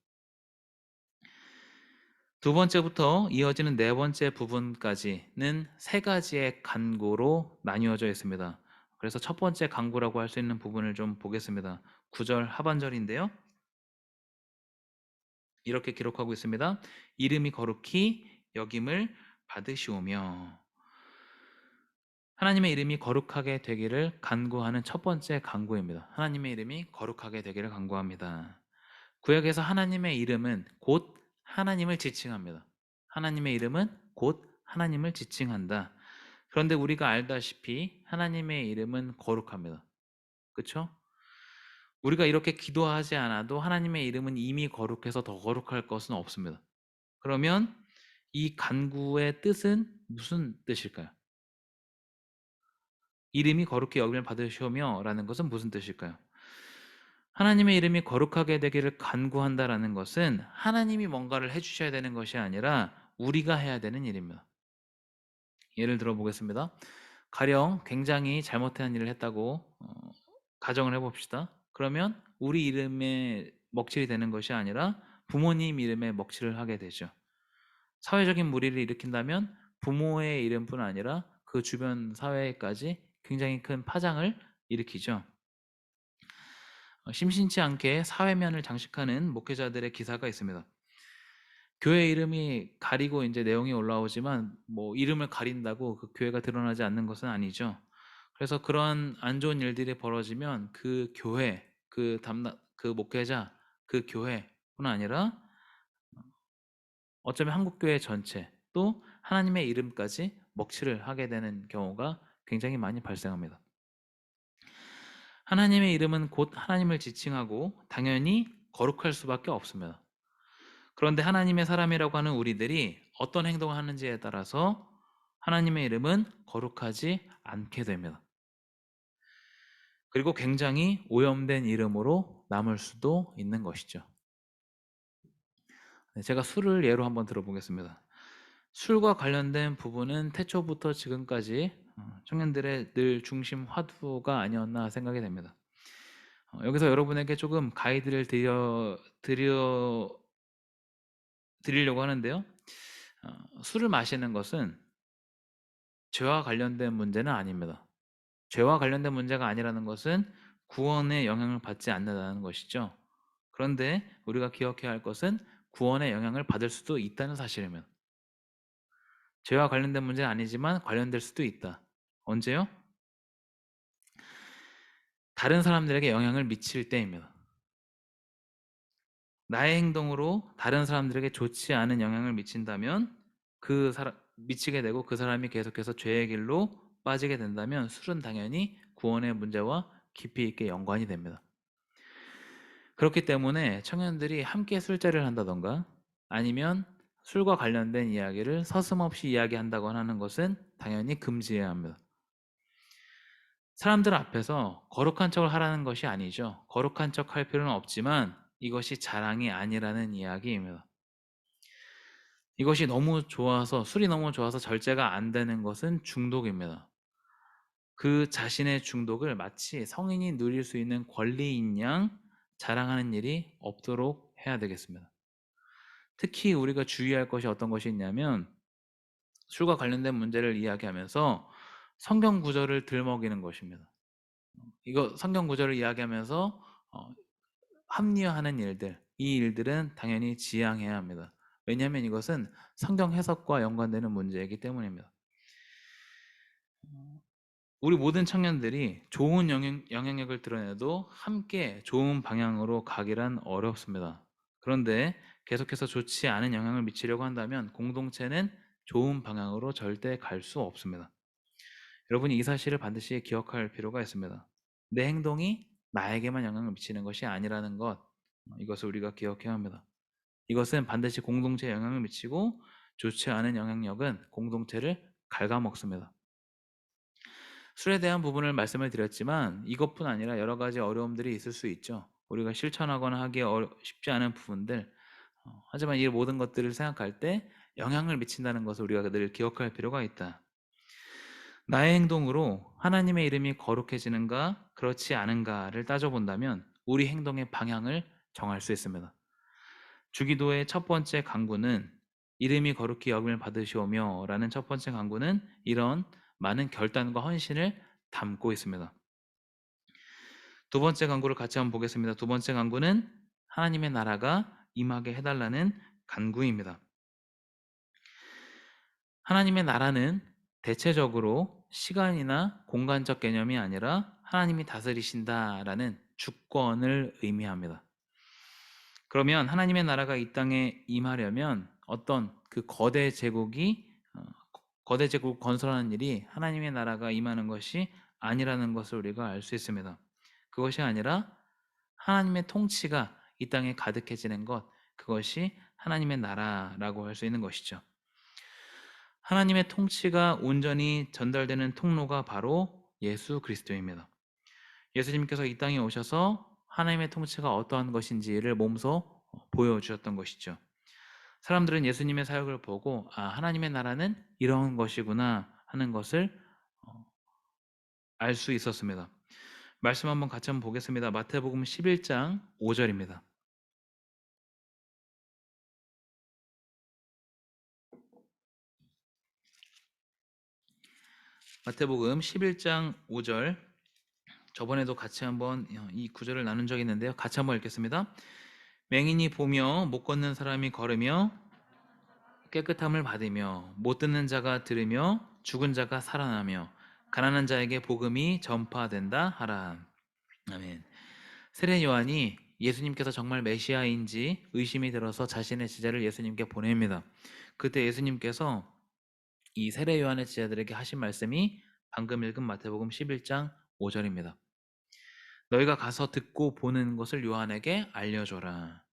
두 번째부터 이어지는 네 번째 부분까지는 세 가지의 간구로 나뉘어져 있습니다. 그래서 첫 번째 간구라고 할 수 있는 부분을 좀 보겠습니다. 9절 하반절인데요. 이렇게 기록하고 있습니다. 이름이 거룩히 여김을 받으시오며. 하나님의 이름이 거룩하게 되기를 간구하는 첫 번째 간구입니다. 하나님의 이름이 거룩하게 되기를 간구합니다. 구약에서 하나님의 이름은 곧 하나님을 지칭합니다. 하나님의 이름은 곧 하나님을 지칭한다. 그런데 우리가 알다시피 하나님의 이름은 거룩합니다. 그렇죠? 우리가 이렇게 기도하지 않아도 하나님의 이름은 이미 거룩해서 더 거룩할 것은 없습니다. 그러면 이 간구의 뜻은 무슨 뜻일까요? 이름이 거룩히 여김을 받으시오며 라는 것은 무슨 뜻일까요? 하나님의 이름이 거룩하게 되기를 간구한다라는 것은 하나님이 뭔가를 해주셔야 되는 것이 아니라 우리가 해야 되는 일입니다. 예를 들어 보겠습니다. 가령 굉장히 잘못한 일을 했다고 가정을 해봅시다. 그러면 우리 이름에 먹칠이 되는 것이 아니라 부모님 이름에 먹칠을 하게 되죠. 사회적인 무리를 일으킨다면 부모의 이름뿐 아니라 그 주변 사회까지 굉장히 큰 파장을 일으키죠. 심심치 않게 사회면을 장식하는 목회자들의 기사가 있습니다. 교회 이름이 가리고 이제 내용이 올라오지만 뭐 이름을 가린다고 그 교회가 드러나지 않는 것은 아니죠. 그래서 그런 안 좋은 일들이 벌어지면 그 교회, 그 목회자, 그 교회뿐 아니라 어쩌면 한국교회 전체 또 하나님의 이름까지 먹칠을 하게 되는 경우가 굉장히 많이 발생합니다. 하나님의 이름은 곧 하나님을 지칭하고 당연히 거룩할 수밖에 없습니다. 그런데 하나님의 사람이라고 하는 우리들이 어떤 행동을 하는지에 따라서 하나님의 이름은 거룩하지 않게 됩니다. 그리고 굉장히 오염된 이름으로 남을 수도 있는 것이죠. 제가 술을 예로 한번 들어보겠습니다. 술과 관련된 부분은 태초부터 지금까지 청년들의 늘 중심 화두가 아니었나 생각이 됩니다. 여기서 여러분에게 조금 가이드를 드리려고 하는데요. 술을 마시는 것은 죄와 관련된 문제는 아닙니다. 죄와 관련된 문제가 아니라는 것은 구원의 영향을 받지 않는다는 것이죠. 그런데 우리가 기억해야 할 것은 구원의 영향을 받을 수도 있다는 사실입니다. 죄와 관련된 문제는 아니지만 관련될 수도 있다. 언제요? 다른 사람들에게 영향을 미칠 때입니다. 나의 행동으로 다른 사람들에게 좋지 않은 영향을 미친다면 미치게 되고 그 사람이 계속해서 죄의 길로 빠지게 된다면 술은 당연히 구원의 문제와 깊이 있게 연관이 됩니다. 그렇기 때문에 청년들이 함께 술자리를 한다던가 아니면 술과 관련된 이야기를 서슴없이 이야기한다거나 하는 것은 당연히 금지해야 합니다. 사람들 앞에서 거룩한 척을 하라는 것이 아니죠. 거룩한 척 할 필요는 없지만 이것이 자랑이 아니라는 이야기입니다. 이것이 너무 좋아서, 술이 너무 좋아서 절제가 안 되는 것은 중독입니다. 그 자신의 중독을 마치 성인이 누릴 수 있는 권리인 양 자랑하는 일이 없도록 해야 되겠습니다. 특히 우리가 주의할 것이 어떤 것이 있냐면 술과 관련된 문제를 이야기하면서 성경 구절을 들먹이는 것입니다. 이거 성경 구절을 이야기하면서 합리화하는 일들, 이 일들은 당연히 지양해야 합니다. 왜냐하면 이것은 성경 해석과 연관되는 문제이기 때문입니다. 우리 모든 청년들이 좋은 영향력을 드러내도 함께 좋은 방향으로 가기란 어렵습니다. 그런데 계속해서 좋지 않은 영향을 미치려고 한다면 공동체는 좋은 방향으로 절대 갈 수 없습니다. 여러분이 이 사실을 반드시 기억할 필요가 있습니다. 내 행동이 나에게만 영향을 미치는 것이 아니라는 것, 이것을 우리가 기억해야 합니다. 이것은 반드시 공동체에 영향을 미치고 좋지 않은 영향력은 공동체를 갉아먹습니다. 술에 대한 부분을 말씀을 드렸지만 이것뿐 아니라 여러 가지 어려움들이 있을 수 있죠. 우리가 실천하거나 하기 쉽지 않은 부분들, 하지만 이 모든 것들을 생각할 때 영향을 미친다는 것을 우리가 늘 기억할 필요가 있다. 나의 행동으로 하나님의 이름이 거룩해지는가 그렇지 않은가를 따져본다면 우리 행동의 방향을 정할 수 있습니다. 주기도의 첫 번째 강구는 이름이 거룩히 여김을 받으시오며 라는 첫 번째 강구는 이런 많은 결단과 헌신을 담고 있습니다. 두 번째 강구를 같이 한번 보겠습니다. 두 번째 강구는 하나님의 나라가 임하게 해달라는 간구입니다. 하나님의 나라는 대체적으로 시간이나 공간적 개념이 아니라 하나님이 다스리신다라는 주권을 의미합니다. 그러면 하나님의 나라가 이 땅에 임하려면 어떤 그 거대 제국을 건설하는 일이 하나님의 나라가 임하는 것이 아니라는 것을 우리가 알 수 있습니다. 그것이 아니라 하나님의 통치가 이 땅에 가득해지는 것, 그것이 하나님의 나라라고 할 수 있는 것이죠. 하나님의 통치가 온전히 전달되는 통로가 바로 예수 그리스도입니다. 예수님께서 이 땅에 오셔서 하나님의 통치가 어떠한 것인지를 몸소 보여주셨던 것이죠. 사람들은 예수님의 사역을 보고 하나님의 나라는 이런 것이구나 하는 것을 알 수 있었습니다. 말씀 한번 같이 한번 보겠습니다. 마태복음 11장 5절입니다. 마태복음 11장 5절, 저번에도 같이 한번 이 구절을 나눈 적이 있는데요. 같이 한번 읽겠습니다. 맹인이 보며 못 걷는 사람이 걸으며 깨끗함을 받으며 못 듣는 자가 들으며 죽은 자가 살아나며 가난한 자에게 복음이 전파된다 하라. 아멘. 세례 요한이 예수님께서 정말 메시아인지 의심이 들어서 자신의 제자를 예수님께 보냅니다. 그때 예수님께서 이 세례 요한의 제자들에게 하신 말씀이 방금 읽은 마태복음 11장 5절입니다. 너희가 가서 듣고 보는 것을 요한에게 알려줘라.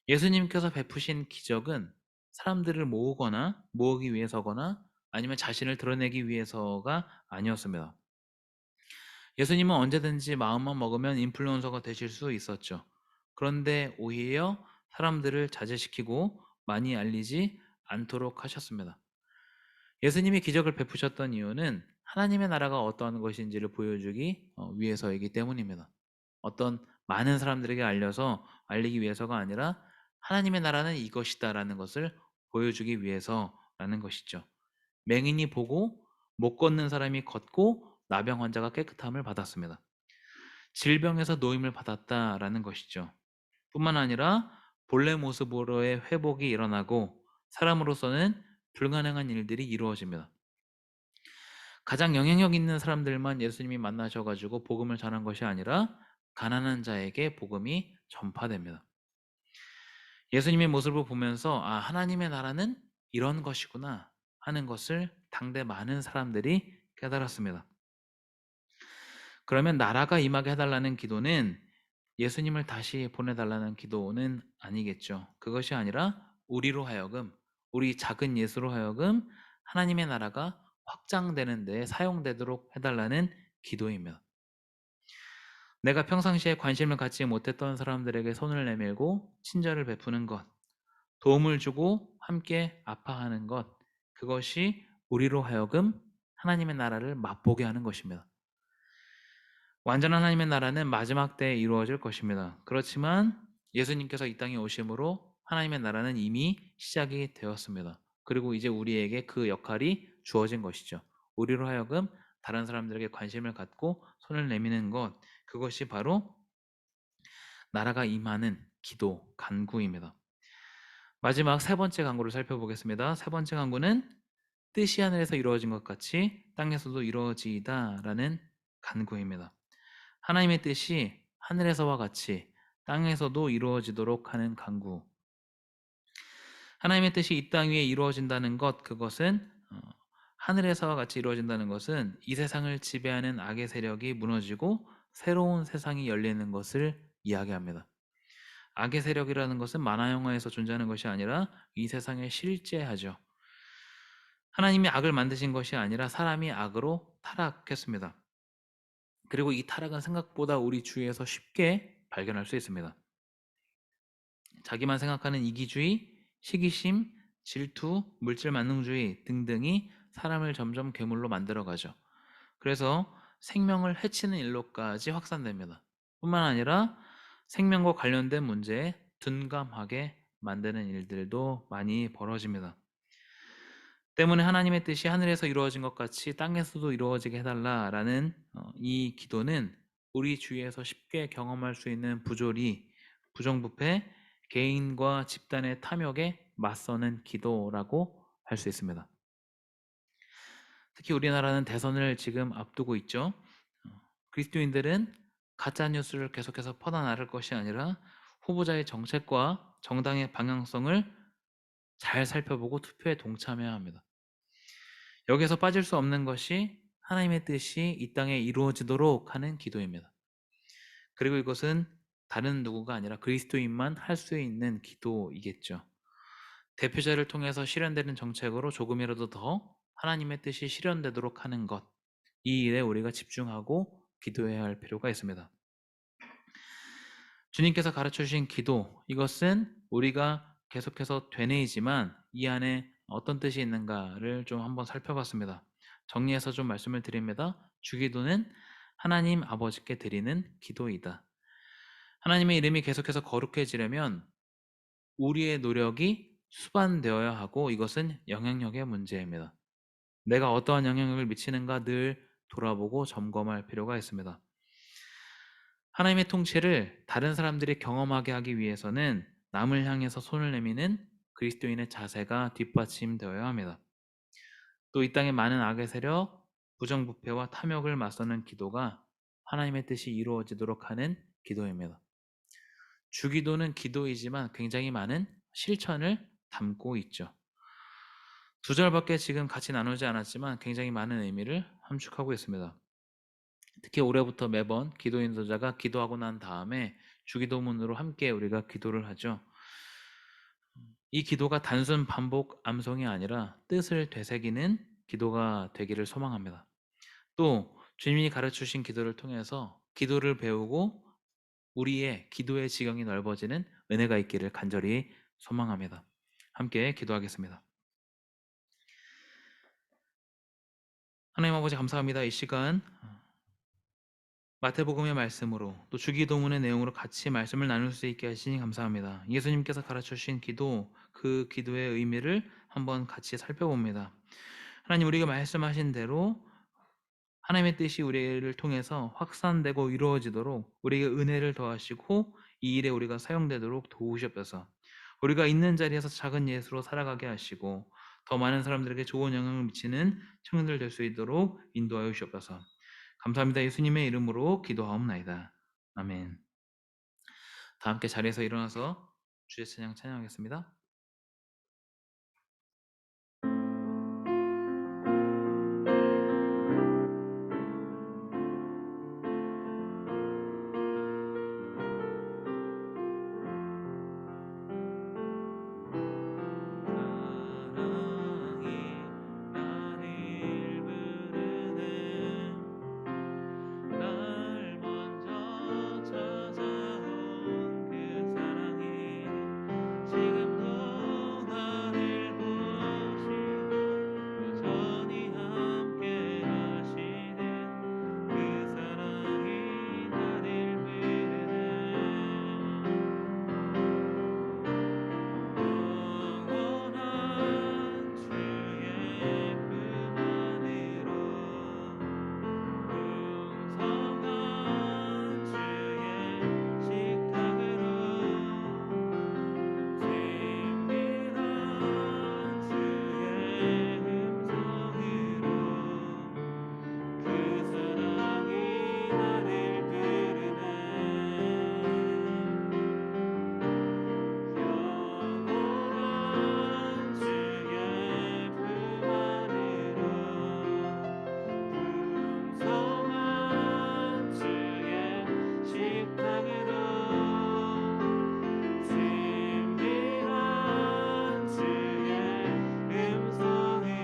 예수님께서 베푸신 기적은 사람들을 모으기 위해서거나 아니면 자신을 드러내기 위해서가 아니었습니다. 예수님은 언제든지 마음만 먹으면 인플루언서가 되실 수 있었죠. 그런데 오히려 사람들을 자제시키고 많이 알리지 않도록 하셨습니다. 예수님이 기적을 베푸셨던 이유는 하나님의 나라가 어떠한 것인지를 보여주기 위해서이기 때문입니다. 어떤 많은 사람들에게 알리기 위해서가 아니라 하나님의 나라는 이것이다라는 것을 보여주기 위해서라는 것이죠. 맹인이 보고 못 걷는 사람이 걷고 나병 환자가 깨끗함을 받았습니다. 질병에서 노임을 받았다라는 것이죠. 뿐만 아니라 본래 모습으로의 회복이 일어나고 사람으로서는 불가능한 일들이 이루어집니다. 가장 영향력 있는 사람들만 예수님이 만나셔가지고 복음을 전한 것이 아니라 가난한 자에게 복음이 전파됩니다. 예수님의 모습을 보면서 하나님의 나라는 이런 것이구나 하는 것을 당대 많은 사람들이 깨달았습니다. 그러면 나라가 임하게 해달라는 기도는 예수님을 다시 보내달라는 기도는 아니겠죠. 그것이 아니라 우리로 하여금, 우리 작은 예수로 하여금 하나님의 나라가 확장되는 데 사용되도록 해달라는 기도입니다. 내가 평상시에 관심을 갖지 못했던 사람들에게 손을 내밀고 친절을 베푸는 것, 도움을 주고 함께 아파하는 것, 그것이 우리로 하여금 하나님의 나라를 맛보게 하는 것입니다. 완전한 하나님의 나라는 마지막 때에 이루어질 것입니다. 그렇지만 예수님께서 이 땅에 오심으로 하나님의 나라는 이미 시작이 되었습니다. 그리고 이제 우리에게 그 역할이 주어진 것이죠. 우리로 하여금 다른 사람들에게 관심을 갖고 손을 내미는 것, 그것이 바로 나라가 임하는 기도, 간구입니다. 마지막 세 번째 간구를 살펴보겠습니다. 세 번째 간구는 뜻이 하늘에서 이루어진 것 같이 땅에서도 이루어지이다라는 간구입니다. 하나님의 뜻이 하늘에서와 같이 땅에서도 이루어지도록 하는 간구. 하나님의 뜻이 이 땅 위에 이루어진다는 것, 그것은 하늘에서와 같이 이루어진다는 것은 이 세상을 지배하는 악의 세력이 무너지고 새로운 세상이 열리는 것을 이야기합니다. 악의 세력이라는 것은 만화 영화에서 존재하는 것이 아니라 이 세상에 실제하죠. 하나님이 악을 만드신 것이 아니라 사람이 악으로 타락했습니다. 그리고 이 타락은 생각보다 우리 주위에서 쉽게 발견할 수 있습니다. 자기만 생각하는 이기주의, 시기심, 질투, 물질 만능주의 등등이 사람을 점점 괴물로 만들어가죠. 그래서 생명을 해치는 일로까지 확산됩니다. 뿐만 아니라 생명과 관련된 문제에 둔감하게 만드는 일들도 많이 벌어집니다. 때문에 하나님의 뜻이 하늘에서 이루어진 것 같이 땅에서도 이루어지게 해달라라는 이 기도는 우리 주위에서 쉽게 경험할 수 있는 부조리, 부정부패, 개인과 집단의 탐욕에 맞서는 기도라고 할 수 있습니다. 특히 우리나라는 대선을 지금 앞두고 있죠. 그리스도인들은 가짜 뉴스를 계속해서 퍼다 나를 것이 아니라 후보자의 정책과 정당의 방향성을 잘 살펴보고 투표에 동참해야 합니다. 여기서 빠질 수 없는 것이 하나님의 뜻이 이 땅에 이루어지도록 하는 기도입니다. 그리고 이것은 다른 누구가 아니라 그리스도인만 할 수 있는 기도이겠죠. 대표자를 통해서 실현되는 정책으로 조금이라도 더 하나님의 뜻이 실현되도록 하는 것, 이 일에 우리가 집중하고 기도해야 할 필요가 있습니다. 주님께서 가르쳐 주신 기도, 이것은 우리가 계속해서 되뇌이지만 이 안에 어떤 뜻이 있는가를 좀 한번 살펴봤습니다. 정리해서 좀 말씀을 드립니다. 주기도는 하나님 아버지께 드리는 기도이다. 하나님의 이름이 계속해서 거룩해지려면 우리의 노력이 수반되어야 하고 이것은 영향력의 문제입니다. 내가 어떠한 영향력을 미치는가 늘 돌아보고 점검할 필요가 있습니다. 하나님의 통치를 다른 사람들이 경험하게 하기 위해서는 남을 향해서 손을 내미는 그리스도인의 자세가 뒷받침되어야 합니다. 또 이 땅의 많은 악의 세력, 부정부패와 탐욕을 맞서는 기도가 하나님의 뜻이 이루어지도록 하는 기도입니다. 주기도는 기도이지만 굉장히 많은 실천을 담고 있죠. 두 절밖에 지금 같이 나누지 않았지만 굉장히 많은 의미를 함축하고 있습니다. 특히 올해부터 매번 기도 인도자가 기도하고 난 다음에 주기도문으로 함께 우리가 기도를 하죠. 이 기도가 단순 반복 암송이 아니라 뜻을 되새기는 기도가 되기를 소망합니다. 또 주님이 가르치신 기도를 통해서 기도를 배우고 우리의 기도의 지경이 넓어지는 은혜가 있기를 간절히 소망합니다. 함께 기도하겠습니다. 하나님 아버지 감사합니다. 이 시간 마태복음의 말씀으로 또 주기도문의 내용으로 같이 말씀을 나눌 수 있게 하시니 감사합니다. 예수님께서 가르쳐 주신 기도, 그 기도의 의미를 한번 같이 살펴봅니다. 하나님, 우리가 말씀하신 대로 하나님의 뜻이 우리를 통해서 확산되고 이루어지도록 우리에게 은혜를 더하시고 이 일에 우리가 사용되도록 도우시옵소서. 우리가 있는 자리에서 작은 예수로 살아가게 하시고 더 많은 사람들에게 좋은 영향을 미치는 청년들 될 수 있도록 인도하여 주시옵소서. 감사합니다. 예수님의 이름으로 기도하옵나이다. 아멘. 다 함께 자리에서 일어나서 주의 찬양 찬양하겠습니다. 사랑이 나를 부르네 날 먼저 찾아온 그 사랑이 지금도 나를 보시고 여전히 함께 하시는 그 사랑이 나를 부르네 영원한 주의 품 안으로 풍성한 주의 식탁으로 친밀한 주의 음성으로 그 사랑이 나를 부르네 영원한 주의 품 안으로 풍성한 주의 식탁으로 친밀한 주의 음성으로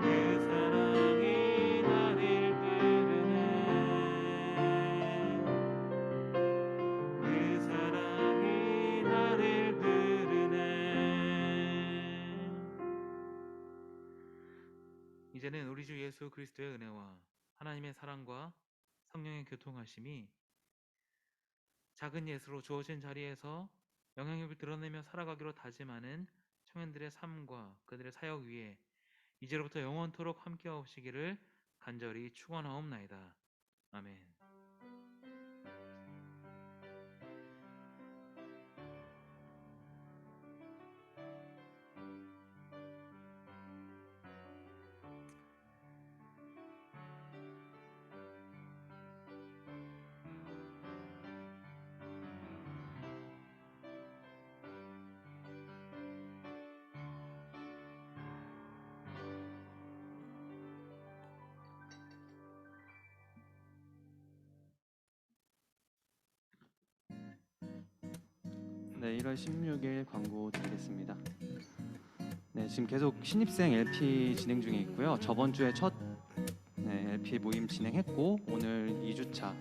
그 사랑이 나를 부르네 그 사랑이 나를 부르네. 이제는 우리 주 예수 그리스도의 은혜와 하나님의 사랑과 성령의 교통하심이 작은 예수로 주어진 자리에서 영향력을 드러내며 살아가기로 다짐하는 청년들의 삶과 그들의 사역 위에 이제로부터 영원토록 함께 하시기를 간절히 축원하옵나이다. 아멘. 네, 1월 16일 광고 드리겠습니다. 네, 지금 계속 신입생 LP 진행 중에 있고요. 저번 주에 첫 LP 모임 진행했고 오늘 2주차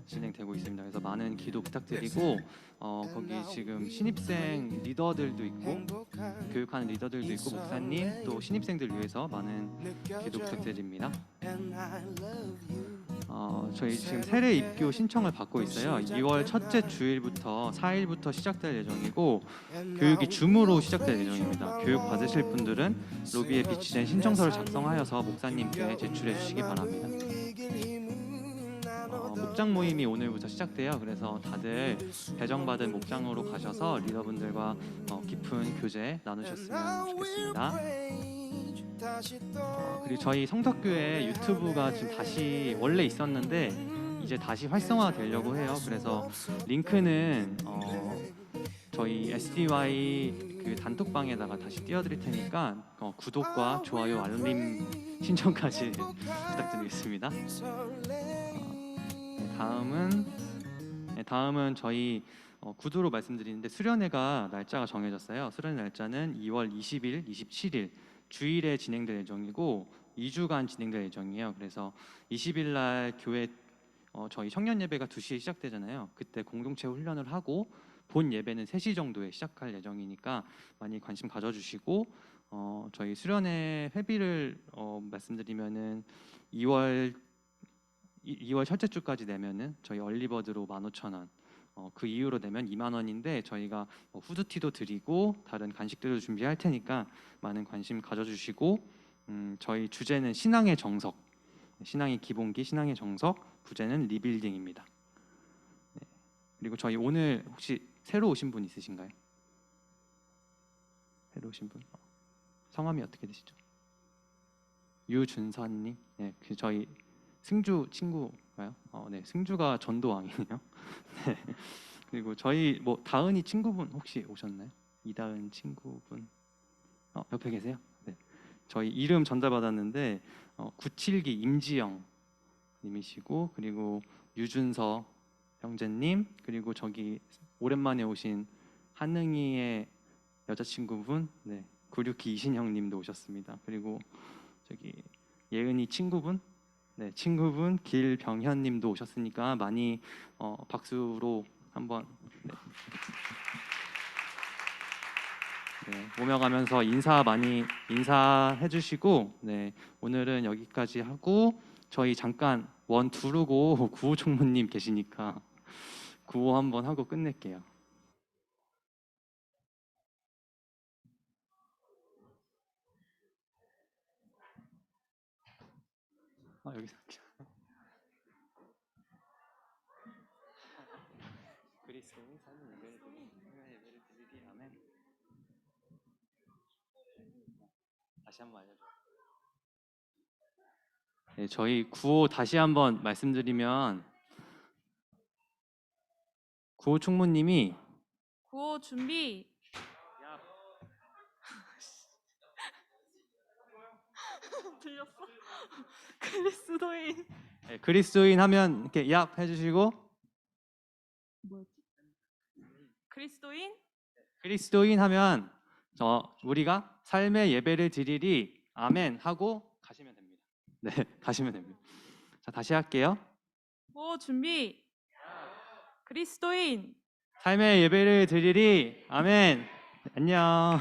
진행되고 있습니다. 그래서 많은 기도 부탁드리고 거기 지금 신입생 리더들도 있고 교육하는 리더들도 있고 목사님 또 신입생들 위해서 많은 기도 부탁드립니다. 저희 지금 세례 입교 신청을 받고 있어요. 2월 첫째 주일부터 4일부터 시작될 예정이고 교육이 줌으로 시작될 예정입니다. 교육 받으실 분들은 로비에 비치된 신청서를 작성하여서 목사님께 제출해 주시기 바랍니다. 목장 모임이 오늘부터 시작돼요. 그래서 다들 배정받은 목장으로 가셔서 리더분들과 깊은 교제 나누셨으면 좋겠습니다. 그리고 저희 성덕교회 유튜브가 지금 다시 원래 있었는데 이제 다시 활성화되려고 해요. 그래서 링크는 저희 SDY 그 단톡방에다가 다시 띄워드릴 테니까 구독과 좋아요, 알림 신청까지 부탁드리겠습니다. 다음은 저희 구두로 말씀드리는데 수련회가 날짜가 정해졌어요. 수련회 날짜는 2월 20일, 27일 주일에 진행될 예정이고 2주간 진행될 예정이에요. 그래서 20일 날 교회 저희 청년 예배가 2시에 시작되잖아요. 그때 공동체 훈련을 하고 본 예배는 3시 정도에 시작할 예정이니까 많이 관심 가져주시고 저희 수련회 회비를 말씀드리면은 2월 첫째 주까지 내면은 저희 얼리버드로 15,000원, 그 이후로 내면 2만 원인데 저희가 후드티도 드리고 다른 간식들도 준비할 테니까 많은 관심 가져주시고, 저희 주제는 신앙의 정석, 신앙의 기본기, 신앙의 정석, 부제는 리빌딩입니다. 네. 그리고 저희 오늘 혹시 새로 오신 분 있으신가요? 새로 오신 분? 성함이 어떻게 되시죠? 유준선님. 네, 그 저희 승주 친구가요? 네, 승주가 전도왕이네요. 네. 그리고 저희 다은이 친구분 혹시 오셨나요? 이다은 친구분. 옆에 계세요? 네. 저희 이름 전달받았는데 97기 임지영 님이시고, 그리고 유준서 형제님, 그리고 저기 오랜만에 오신 한능이의 여자친구분, 네, 96기 이신형 님도 오셨습니다. 그리고 저기 예은이 친구분, 네, 친구분 길병현 님도 오셨으니까 많이 박수로 한번 네, 모여가면서 많이 인사해 주시고, 네, 오늘은 여기까지 하고 저희 잠깐 원 두르고 구호 총무님 계시니까 구호 한번 하고 끝낼게요. 여기서 그리스도인 삶의 예배를 드리기. 아멘. 다시 한번 알려줘. 네, 저희 구호 다시 한번 말씀드리면, 구호 총무님이 구호 준비. 들렸어? 그리스도인. 네, 그리스도인 하면 이렇게 얍 해주시고, 그리스도인. 그리스도인 하면 우리가 삶의 예배를 드리리 아멘 하고 가시면 됩니다. 네, 가시면 됩니다. 자, 다시 할게요. 구호 준비. 그리스도인. 삶의 예배를 드리리 아멘. 안녕.